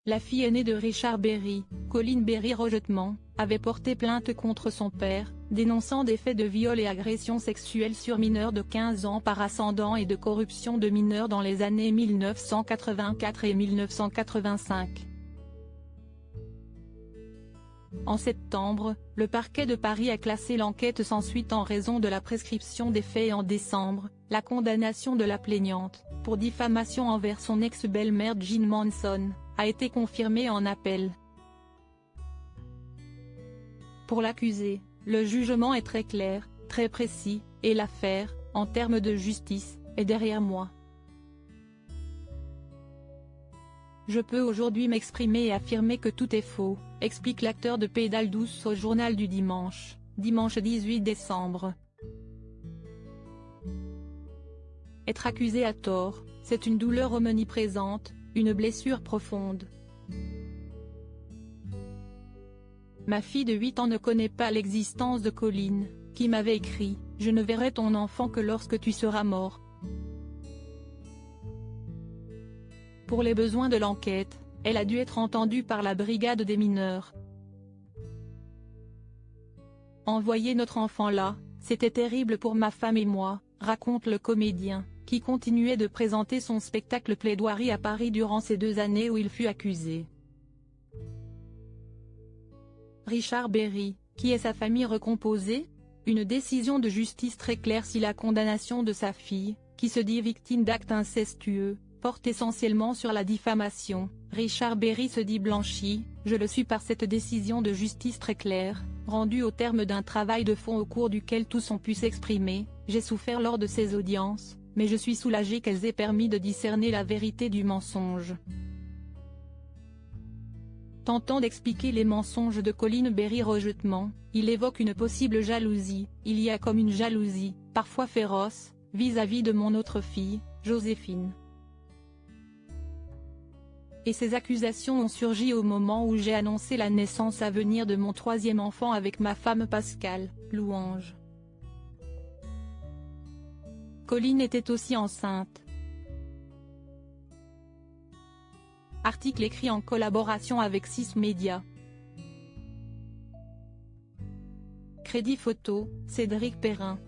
La fille aînée de Richard Berry, Colleen Berry Rogetman, avait porté plainte contre son père, dénonçant des faits de viol et agression sexuelle sur mineurs de 15 ans par ascendant et de corruption de mineurs dans les années 1984 et 1985. En septembre, le parquet de Paris a classé l'enquête sans suite en raison de la prescription des faits et en décembre, la condamnation de la plaignante, pour diffamation envers son ex-belle-mère Jean Manson, a été confirmée en appel. Pour l'accusé, le jugement est très clair, très précis, et l'affaire, en termes de justice, est derrière moi. Je peux aujourd'hui m'exprimer et affirmer que tout est faux, explique l'acteur de Pédale douce au Journal du dimanche 18 décembre. Être accusé à tort, c'est une douleur omniprésente, une blessure profonde. Ma fille de 8 ans ne connaît pas l'existence de Colleen, qui m'avait écrit « Je ne verrai ton enfant que lorsque tu seras mort ». Pour les besoins de l'enquête, elle a dû être entendue par la brigade des mineurs. Envoyer notre enfant là, c'était terrible pour ma femme et moi, raconte le comédien, qui continuait de présenter son spectacle Plaidoirie à Paris durant ces 2 années où il fut accusé. Richard Berry, qui est sa famille recomposée? Une décision de justice très claire si la condamnation de sa fille, qui se dit victime d'actes incestueux, porte essentiellement sur la diffamation. Richard Berry se dit blanchi, je le suis par cette décision de justice très claire, rendue au terme d'un travail de fond au cours duquel tous ont pu s'exprimer. J'ai souffert lors de ces audiences, mais je suis soulagé qu'elles aient permis de discerner la vérité du mensonge. Tentant d'expliquer les mensonges de Colleen Berry Rogetman, il évoque une possible jalousie. Il y a comme une jalousie, parfois féroce, vis-à-vis de mon autre fille, Joséphine. Et ces accusations ont surgi au moment où j'ai annoncé la naissance à venir de mon 3e enfant avec ma femme Pascale, Louange. Colleen était aussi enceinte. Article écrit en collaboration avec 6 médias. Crédit photo, Cédric Perrin.